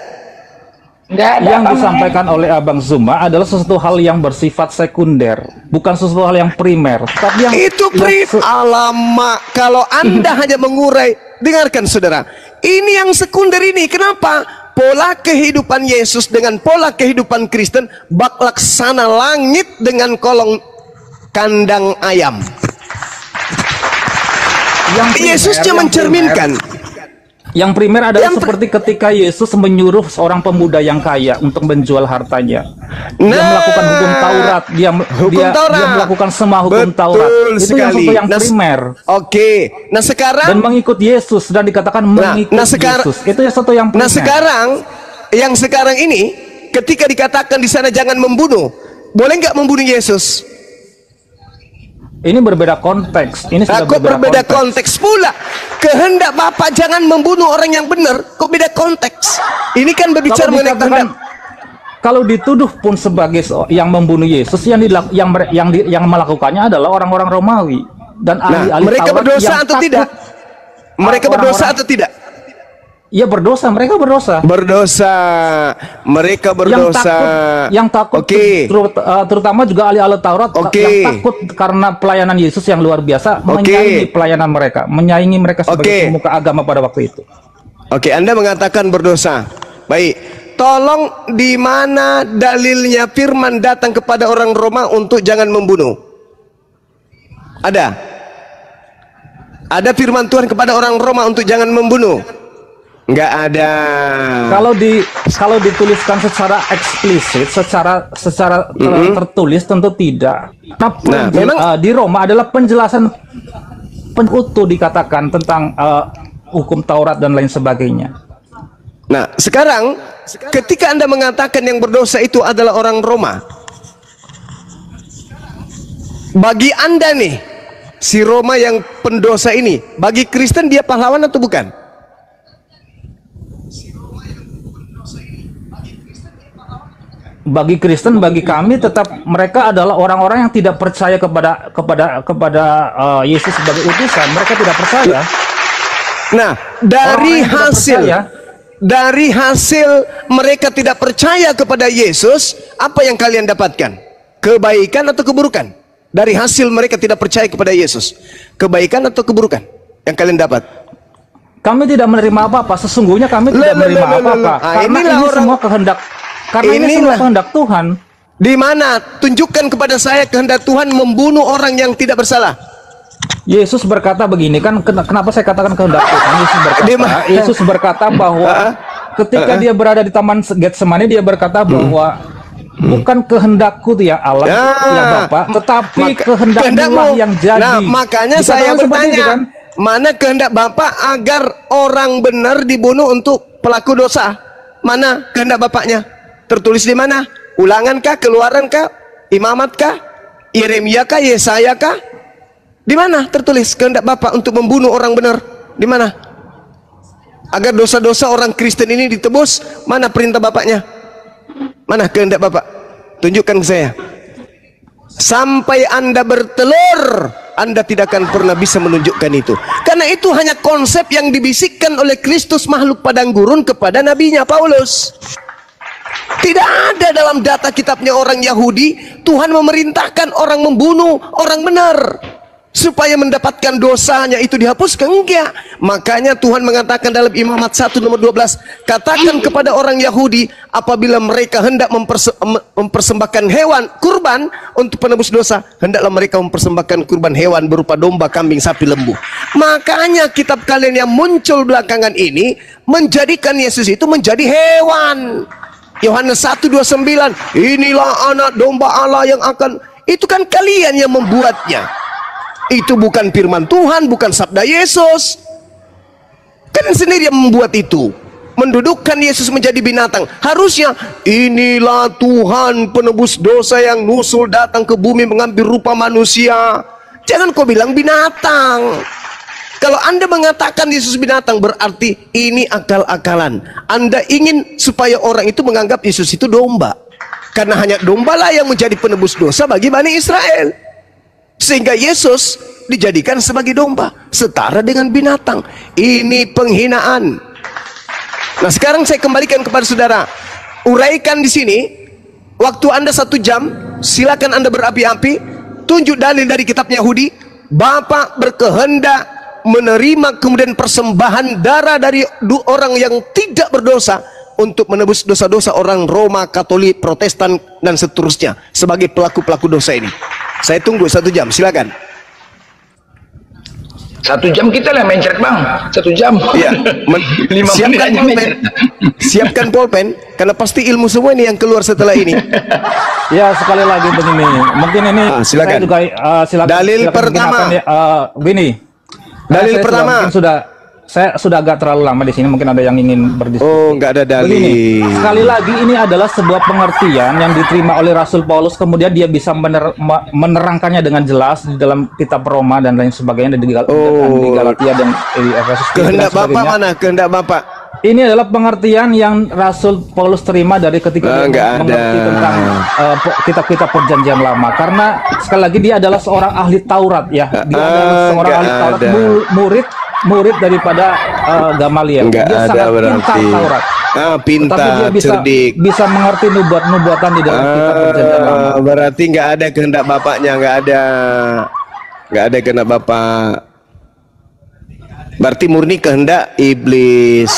Enggak ada. Yang Pak. disampaikan oleh Abang Zuma adalah sesuatu hal yang bersifat sekunder, bukan sesuatu hal yang primer. Tapi yang Itu alamak. Kalau Anda hanya mengurai, dengarkan saudara. Ini yang sekunder ini. Kenapa? Pola kehidupan Yesus dengan pola kehidupan Kristen bak laksana langit dengan kolong kandang ayam. Yesusnya mencerminkan. Yang primer adalah Yang seperti ketika Yesus menyuruh seorang pemuda yang kaya untuk menjual hartanya. Dia melakukan hukum Taurat, dia melakukan semua hukum Taurat. Itu yang sesuatu yang primer. Oke. Nah sekarang Dan mengikut Yesus, dan dikatakan mengikut Yesus. Itu yang sesuatu yang primer. Nah sekarang ini ketika dikatakan di sana jangan membunuh, boleh nggak membunuh Yesus? Ini berbeda konteks. Ini sudah Kok berbeda konteks pula? Kehendak Bapak jangan membunuh orang yang benar. Kok beda konteks? Ini kan berbicara mengenai kehendak. Kalau dituduh pun sebagai yang membunuh Yesus, yang melakukannya adalah orang-orang Romawi dan ahli-ahli mereka Taurat berdosa yang atau takut. tidak? Mereka berdosa atau tidak? Iya berdosa, mereka berdosa. Mereka berdosa. Yang takut, Oke. Terutama juga ahli-ahli Taurat yang takut karena pelayanan Yesus yang luar biasa, menyaingi pelayanan mereka, menyaingi mereka sebagai pemuka agama pada waktu itu. Oke, Anda mengatakan berdosa. Baik, tolong di mana dalilnya firman datang kepada orang Roma untuk jangan membunuh? Ada firman Tuhan kepada orang Roma untuk jangan membunuh? Enggak ada. Kalau dituliskan secara eksplisit, secara tertulis tentu tidak. Nah, memang di Roma adalah penjelasan utuh dikatakan tentang hukum Taurat dan lain sebagainya. Nah, sekarang ketika Anda mengatakan yang berdosa itu adalah orang Roma, bagi Anda nih, si Roma yang pendosa ini, bagi Kristen dia pahlawan atau bukan? Bagi Kristen, bagi kami tetap mereka adalah orang-orang yang tidak percaya kepada Yesus sebagai utusan. Mereka tidak percaya. Nah, dari hasil mereka tidak percaya kepada Yesus, apa yang kalian dapatkan? Kebaikan atau keburukan? Dari hasil mereka tidak percaya kepada Yesus, kebaikan atau keburukan yang kalian dapat? Kami tidak menerima apa-apa. Sesungguhnya kami tidak menerima apa-apa. Karena ini semua kehendak. Karena ini semua kehendak Tuhan. Di mana? Tunjukkan kepada saya kehendak Tuhan membunuh orang yang tidak bersalah. Yesus berkata begini, kan kenapa saya katakan kehendak Tuhan? Yesus berkata bahwa ketika dia berada di Taman Getsemani, dia berkata bahwa bukan kehendakku ya Allah, ya Bapa, tetapi kehendakmu yang jadi. Nah, makanya saya bertanya, mana kehendak Bapa agar orang benar dibunuh untuk pelaku dosa? Mana kehendak Bapaknya? Tertulis di mana? Ulangan kah? Keluaran kah? Imamat kah? Yeremia kah? Yesaya kah? Di mana tertulis kehendak Bapa untuk membunuh orang benar? Di mana? Agar dosa-dosa orang Kristen ini ditebus, mana perintah Bapaknya? Mana kehendak Bapak? Tunjukkan ke saya. Sampai Anda bertelur, Anda tidak akan pernah bisa menunjukkan itu. Karena itu hanya konsep yang dibisikkan oleh Kristus makhluk padang gurun kepada nabinya Paulus. Tidak ada dalam data kitabnya orang Yahudi Tuhan memerintahkan orang membunuh orang benar supaya mendapatkan dosanya itu dihapuskan. Enggak. Makanya Tuhan mengatakan dalam Imamat 1 nomor 12, katakan kepada orang Yahudi apabila mereka hendak mempersembahkan hewan kurban untuk penebus dosa, hendaklah mereka mempersembahkan kurban hewan berupa domba, kambing, sapi, lembu. Makanya kitab kalian yang muncul belakangan ini menjadikan Yesus itu menjadi hewan. Yohanes 1:29, inilah anak domba Allah yang akan, itu kan kalian yang membuatnya. Itu bukan firman Tuhan, bukan sabda Yesus. Kan sendiri yang membuat itu, mendudukkan Yesus menjadi binatang. Harusnya inilah Tuhan penebus dosa yang nusul datang ke bumi mengambil rupa manusia. Jangan kau bilang binatang. Kalau Anda mengatakan Yesus binatang, berarti ini akal-akalan. Anda ingin supaya orang itu menganggap Yesus itu domba, karena hanya domba lah yang menjadi penebus dosa bagi Bani Israel, sehingga Yesus dijadikan sebagai domba, setara dengan binatang. Ini penghinaan. Nah, sekarang saya kembalikan kepada saudara, uraikan di sini. Waktu Anda 1 jam, silakan Anda berapi-api, tunjuk dalil dari kitab Yahudi. Bapak berkehendak menerima kemudian persembahan darah dari orang yang tidak berdosa untuk menebus dosa-dosa orang Roma, Katolik, Protestan, dan seterusnya sebagai pelaku-pelaku dosa ini. Saya tunggu 1 jam, silakan. 1 jam kita lah mencret bang, 1 jam. Iya. 5 Siapkan menit aja pulpen. mencret. Siapkan pulpen, karena pasti ilmu semua ini yang keluar setelah ini. Ya, sekali lagi begini, mungkin ini silakan. saya juga silakan. Dalil silakan pertama. Begini. Dalil pertama. Saya sudah agak terlalu lama di sini, mungkin ada yang ingin berdiskusi. Oh, nggak ada dalil. Begini, sekali lagi ini adalah sebuah pengertian yang diterima oleh Rasul Paulus, kemudian dia bisa menerangkannya dengan jelas di dalam kitab Roma dan lain sebagainya, di Galatia dan di Efesus. Kehendak Bapak mana? Kehendak Bapak. Ini adalah pengertian yang Rasul Paulus terima dari ketika dia mengerti tentang kitab-kitab perjanjian lama. Karena sekali lagi dia adalah seorang ahli Taurat, ya. Dia adalah seorang ahli Taurat, murid daripada Gamaliel. Dia sangat pintar Taurat. Pintar, tapi dia cerdik. bisa mengerti nubuat-nubuatan di dalam kitab perjanjian lama. Berarti nggak ada kehendak Bapaknya, nggak ada kehendak Bapak. Berarti murni kehendak iblis.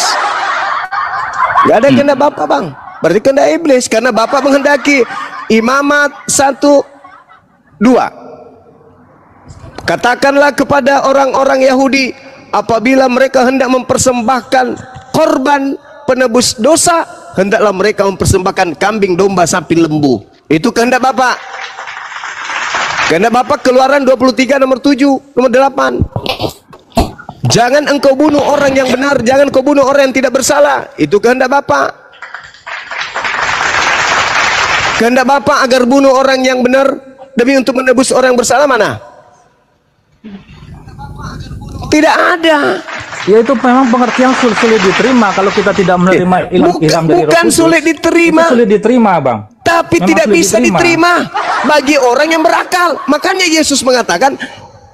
Nggak ada kehendak Bapak, Bang. Berarti kehendak iblis, karena Bapak menghendaki imamat 1, 2. Katakanlah kepada orang-orang Yahudi, apabila mereka hendak mempersembahkan korban penebus dosa, hendaklah mereka mempersembahkan kambing, domba, sapi, lembu. Itu kehendak Bapak. Kehendak Bapak Keluaran 23 nomor 7, nomor 8. Jangan engkau bunuh orang yang benar, jangan kau bunuh orang yang tidak bersalah. Itu kehendak Bapak. Kehendak Bapak agar bunuh orang yang benar demi untuk menebus orang yang bersalah mana? Tidak ada. Ya, itu memang pengertian sulit diterima kalau kita tidak menerima ilham dari Roh Kudus. Bukan sulit diterima. Itu sulit diterima, Bang. Tapi memang tidak bisa diterima bagi orang yang berakal. Makanya Yesus mengatakan,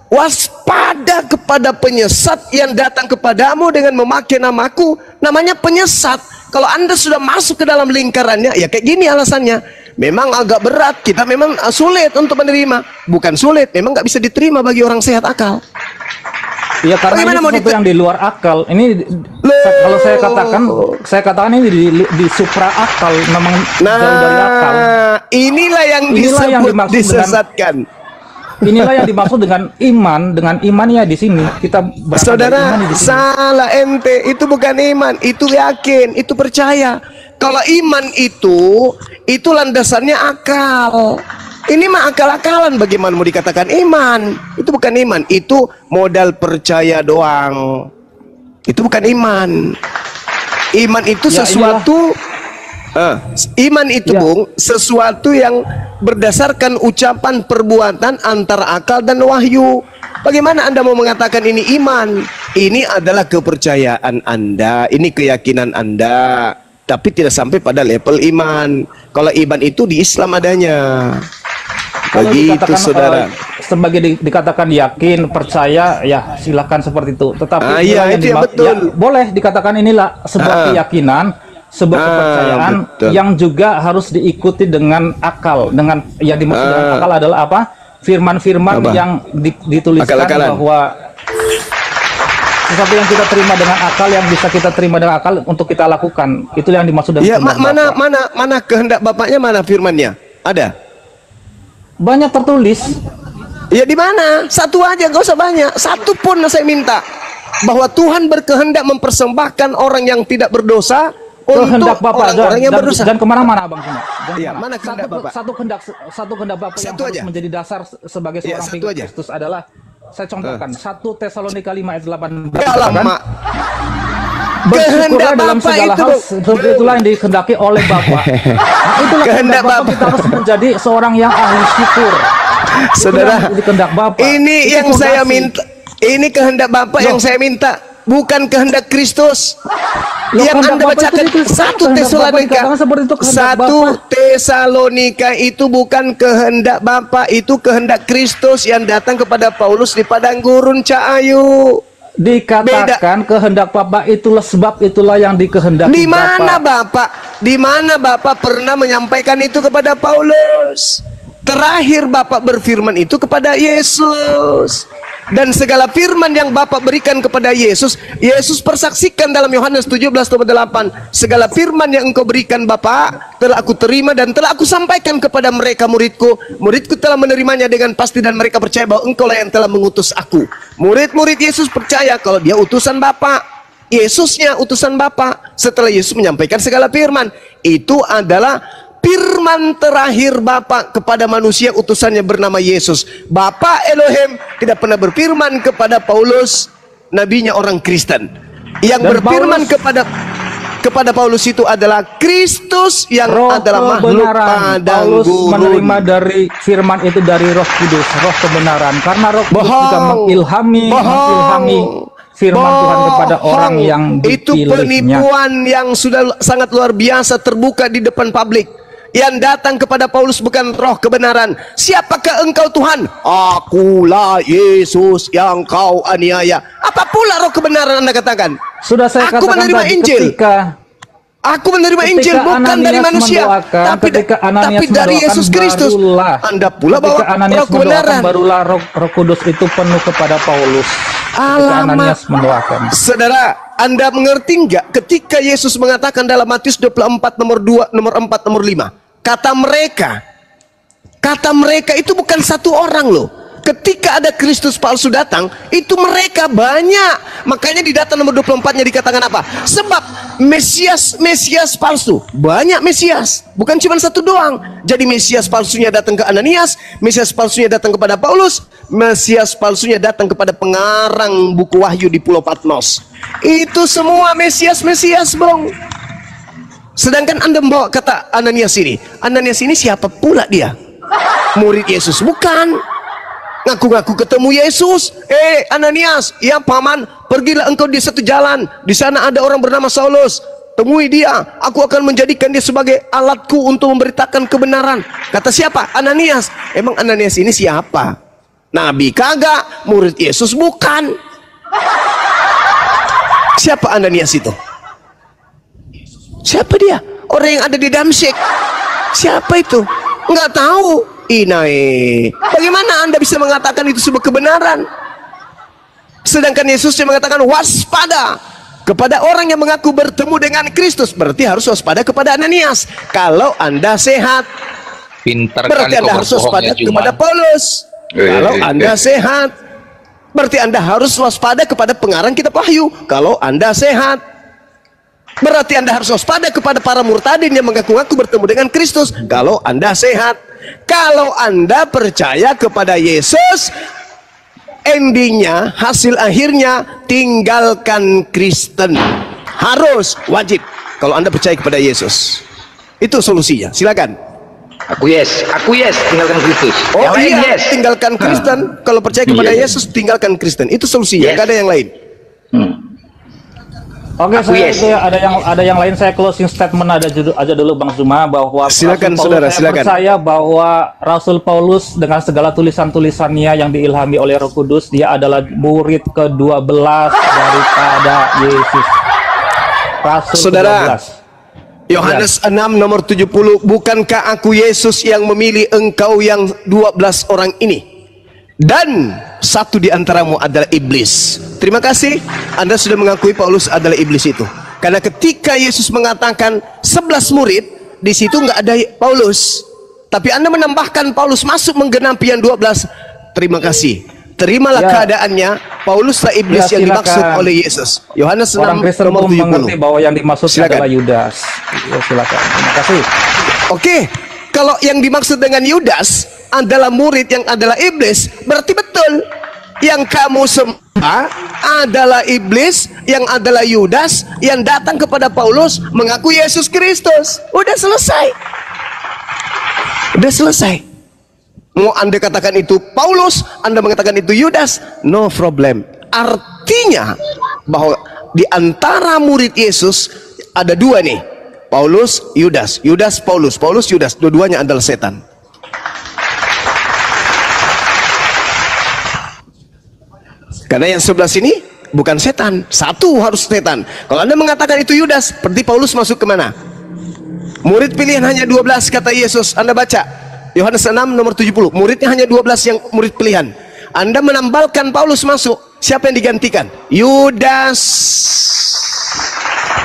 waspada kepada penyesat yang datang kepadamu dengan memakai namaku. Namanya penyesat. Kalau Anda sudah masuk ke dalam lingkarannya, ya kayak gini alasannya. Memang agak berat, kita memang sulit untuk menerima. Bukan sulit, memang nggak bisa diterima bagi orang sehat akal. Ya, karena ini sesuatu yang di luar akal. Ini kalau saya katakan ini di supra akal, memang jauh dari akal. Inilah yang disesatkan. Inilah yang dimaksud dengan imannya di sini. Kita saudara, salah ente. Itu bukan iman, itu yakin, itu percaya. Kalau iman itu landasannya akal. Ini mah akal-akalan, bagaimana mau dikatakan iman? Itu bukan iman, itu modal percaya doang. Itu bukan iman. Iman itu sesuatu iman itu, Bung, sesuatu yang berdasarkan ucapan perbuatan antara akal dan wahyu. Bagaimana Anda mau mengatakan ini iman? Ini adalah kepercayaan Anda, ini keyakinan Anda, tapi tidak sampai pada level iman. Kalau iman itu di Islam adanya. Begitu, saudara. Sebagai dikatakan yakin, percaya, ya silakan seperti itu. Tetapi itu betul. Boleh dikatakan inilah sebuah keyakinan, sebuah kepercayaan yang juga harus diikuti dengan akal. Dengan yang dimaksud dengan akal adalah apa? Firman-firman yang dituliskan bahwa sesuatu yang kita terima dengan akal, yang bisa kita terima dengan akal untuk kita lakukan. Itu yang dimaksud dengan mana kehendak Bapaknya, mana firmannya? Ada? Banyak tertulis. Ya di mana? Satu aja, gak usah banyak. Satu pun saya minta, bahwa Tuhan berkehendak mempersembahkan orang yang tidak berdosa untuk orang-orang yang berdosa. Dan kemana-mana, Bang Cuma. Iya, mana kehendak Bapak? Satu kehendak Bapak yang harus menjadi dasar sebagai seorang pengikut Kristus adalah, saya contohkan 1 Tesalonika 5 ayat 8. Bersyukurlah dalam Bapa segala itu, hal, seperti itulah yang dikehendaki oleh Bapa. Nah, itulah kehendak Bapa, kita harus menjadi seorang yang ahli syukur. Saudara, kehendak Bapa. ini Itu yang fondasi. saya minta. Ini kehendak Bapak yang saya minta, bukan kehendak Kristus. Loh, Yang kehendak Anda Bapak bacakan itu dituliskan, 1 kehendak Tesalonika, Bapak dikatakan seperti itu, kehendak 1 Bapak. Tesalonika itu bukan kehendak Bapak, itu kehendak Kristus yang datang kepada Paulus di padang gurun Cahayu. Dikatakan kehendak Bapa itulah sebab itulah yang dikehendaki Di mana Bapa. Bapak? Di mana Bapak pernah menyampaikan itu kepada Paulus? Terakhir Bapak berfirman itu kepada Yesus. Dan segala firman yang Bapak berikan kepada Yesus, Yesus persaksikan dalam Yohanes 17:8. Segala firman yang engkau berikan Bapak, telah aku terima dan telah aku sampaikan kepada mereka muridku. Muridku telah menerimanya dengan pasti dan mereka percaya bahwa engkau lah yang telah mengutus aku. Murid-murid Yesus percaya kalau dia utusan Bapak. Yesusnya utusan Bapak. Setelah Yesus menyampaikan segala firman, itu adalah firman terakhir Bapa kepada manusia utusannya bernama Yesus. Bapa Elohim tidak pernah berfirman kepada Paulus, nabinya orang Kristen. Yang Dan berfirman Paulus, kepada Paulus itu adalah Kristus yang roh adalah makhluk kebenaran. padang Paulus gurun. menerima dari firman itu dari Roh Kudus, roh kebenaran. Karena Roh Kudus juga mengilhami firman Tuhan kepada orang yang Itu dipilihnya. penipuan yang sudah sangat luar biasa terbuka di depan publik. Yang datang kepada Paulus bukan roh kebenaran. Siapakah engkau Tuhan? Akulah Yesus yang kau aniaya. Apa pula roh kebenaran Anda katakan? Sudah saya Aku katakan menerima tadi, Injil. ketika Aku menerima Injil bukan Ananias dari manusia, mendoakan, tapi Ananias dari mendoakan, Yesus Kristus. barulah, Anda pula bawa ketika Ananias roh kebenaran. mendoakan, barulah roh Kudus itu penuh kepada Paulus. Ketika Ananias mendoakan. Saudara, Anda mengerti enggak ketika Yesus mengatakan dalam Matius 24 nomor 2, nomor 4, nomor 5, kata mereka itu bukan satu orang loh. Ketika ada Kristus palsu datang, itu mereka banyak. Makanya di data nomor 24-nya dikatakan apa? Sebab Mesias palsu. Banyak Mesias, bukan cuma satu doang. Jadi Mesias palsunya datang ke Ananias, Mesias palsunya datang kepada Paulus, Mesias palsunya datang kepada pengarang buku Wahyu di Pulau Patmos. Itu semua Mesias, bong. Sedangkan Anda membawa kata Ananias ini. Ananias ini siapa pula dia? Murid Yesus? Bukan. Ngaku-ngaku ketemu Yesus. Ananias, ya paman, pergilah engkau di satu jalan. Di sana ada orang bernama Saulus. Temui dia. Aku akan menjadikan dia sebagai alatku untuk memberitakan kebenaran. Kata siapa? Ananias. Emang Ananias ini siapa? Nabi kagak, murid Yesus bukan. Siapa Ananias itu? Siapa dia? Orang yang ada di Damsyik. Siapa itu? Enggak tahu. Bagaimana Anda bisa mengatakan itu sebuah kebenaran? Sedangkan Yesus yang mengatakan waspada kepada orang yang mengaku bertemu dengan Kristus. Berarti harus waspada kepada Ananias. Kalau Anda sehat, Pintar berarti kali Anda kau harus waspada berbohongnya, kepada Juma. Paulus. Kalau Anda sehat, berarti Anda harus waspada kepada pengarang kitab Wahyu. Kalau Anda sehat, berarti Anda harus waspada kepada para murtadin yang mengaku-ngaku bertemu dengan Kristus. Kalau Anda sehat. Kalau Anda percaya kepada Yesus, endingnya, hasil akhirnya, tinggalkan Kristen. Harus, wajib. Kalau Anda percaya kepada Yesus, itu solusinya. Silakan. Aku yes, tinggalkan Kristus. Oh Yang lain iya, yes. tinggalkan Kristen. Kalau percaya kepada Iya. Yesus, tinggalkan Kristen. Itu solusinya. Yes. Gak ada yang lain. Oke, ada yang lain. Saya closing statement aja dulu Bang Zuma, bahwa Silakan, Rasul Paulus, saudara, saya silakan. percaya bahwa Rasul Paulus dengan segala tulisan-tulisannya yang diilhami oleh Roh Kudus, dia adalah murid ke-12 daripada Yesus. Rasul Saudara, ke-12. Yohanes 6 nomor 70, bukankah aku Yesus yang memilih engkau yang 12 orang ini? Dan satu di antaramu adalah iblis. Terima kasih, Anda sudah mengakui Paulus adalah iblis itu. Karena ketika Yesus mengatakan 11 murid, di situ nggak ada Paulus. Tapi Anda menambahkan Paulus masuk menggenapi yang 12. Terima kasih. Terimalah Ya. keadaannya, Pauluslah iblis Ya, yang dimaksud silakan. oleh Yesus. Yohanes 6 Orang Kristen nomor belum mengerti 70. bahwa yang dimaksud Silakan. adalah Yudas. Ya, silakan. Terima kasih. Oke, kalau yang dimaksud dengan Yudas adalah murid yang adalah iblis, berarti betul. yang kamu sembah adalah iblis, yang adalah Yudas, yang datang kepada Paulus mengaku Yesus Kristus. Udah selesai. Udah selesai. Mau Anda katakan itu Paulus, Anda mengatakan itu Yudas, no problem. Artinya bahwa di antara murid Yesus ada dua nih, Paulus, Yudas, Yudas, Paulus, Paulus, Yudas. Dua-duanya adalah setan. Karena yang sebelah sini bukan setan, satu harus setan. Kalau Anda mengatakan itu Yudas, berarti Paulus masuk kemana? Murid pilihan hanya 12 kata Yesus. Anda baca Yohanes 6 nomor 70. Muridnya hanya 12 yang murid pilihan. Anda menambalkan Paulus masuk, siapa yang digantikan? Yudas.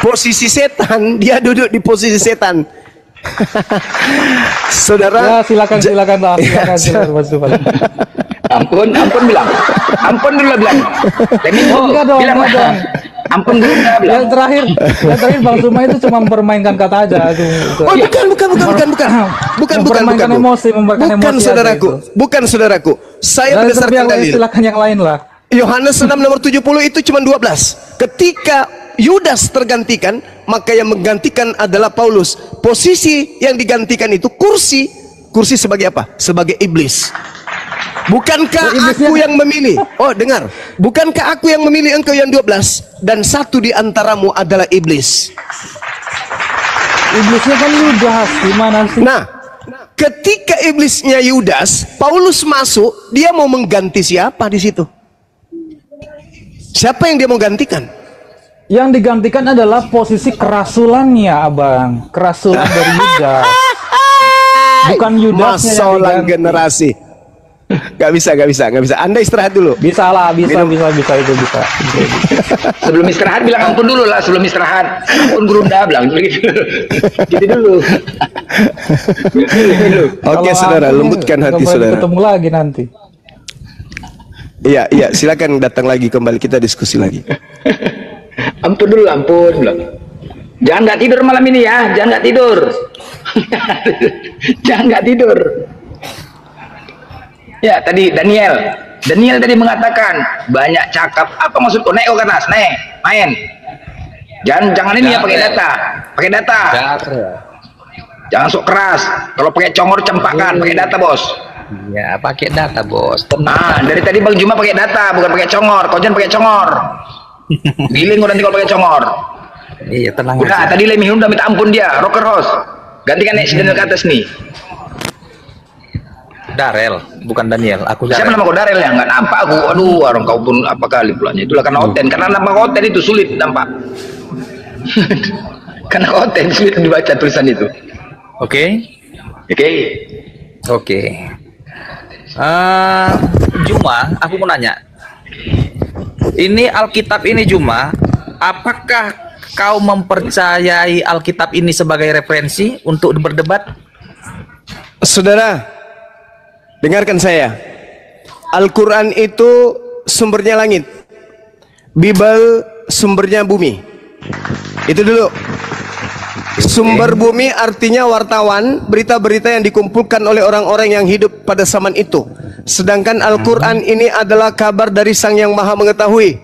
Posisi setan, dia duduk di posisi setan. Saudara, Ya, silakan Pak. Silakan. Ampun bilang. Ampun dulu bilang. Enggak dong, bilang. enggak dong. Ampun dulu bilang. Yang terakhir Bang Suma itu cuma mempermainkan kata aja. oh bukan. Mempermainkan emosi, mempermainkan emosi. Bukan saudaraku. Saya berdasarkan dalil. Silakan yang lain lah. Yohanes 6 nomor 70 itu cuma 12. Ketika Yudas tergantikan, maka yang menggantikan adalah Paulus. Posisi yang digantikan itu kursi. Kursi sebagai apa? Sebagai iblis. Bukankah aku yang memilih? Oh dengar, bukankah aku yang memilih engkau yang 12 dan satu di antaramu adalah iblis? Iblisnya kan Yudas, gimana sih? Nah, ketika iblisnya Yudas, Paulus masuk, dia mau mengganti siapa di situ? Siapa yang dia mau gantikan? Yang digantikan adalah posisi kerasulannya, Abang. Kerasulan dari Yudas. Bukan Yudasnya yang Masalah diganti. generasi. Gak bisa. Anda istirahat dulu. Bisa itu bisa. Sebelum istirahat bilang ampun dulu lah. Sebelum istirahat ampun Gurunda bilang gitu. Gitu dulu. Oke Kalau saudara, ampun, lembutkan nggak hati boleh saudara. ketemu lagi nanti. Iya, silakan datang lagi kembali, kita diskusi lagi. Ampun dulu, ampun bilang. Jangan nggak tidur malam ini ya. Jangan nggak tidur. Jangan nggak tidur. Ya tadi Daniel tadi mengatakan banyak cakap. Apa maksud kau? Naik ke atas, naik, main. Jangan ini ya, pakai data. Jangan sok keras. Kalau pakai congor cempakan, pakai data bos. Ya pakai data bos. Nah dari tadi Bang Juma pakai data, bukan pakai congor. Kau jangan pakai congor. Giling kau nanti kalau pakai congor. Iya tenang Udah aja. tadi Lemih udah minta ampun dia, rocker host. Gantikan naik si Daniel ke atas nih. Darel, bukan Daniel. Aku Siapa Darel. nama kau Darel ya? Nggak nampak aku. Aduh, orang kau pun apa kali pulanya. Itulah karena Oten. Karena nama Oten itu sulit nampak. Karena Oten sulit dibaca tulisan itu. Oke. Oke. Juma, aku mau nanya. Ini Alkitab ini Juma, apakah kau mempercayai Alkitab ini sebagai referensi untuk berdebat? Saudara, dengarkan saya. Al-Quran itu sumbernya langit, Bible sumbernya bumi. Itu dulu. Sumber bumi artinya wartawan, berita-berita yang dikumpulkan oleh orang-orang yang hidup pada zaman itu. Sedangkan Al-Quran ini adalah kabar dari Sang Yang Maha Mengetahui.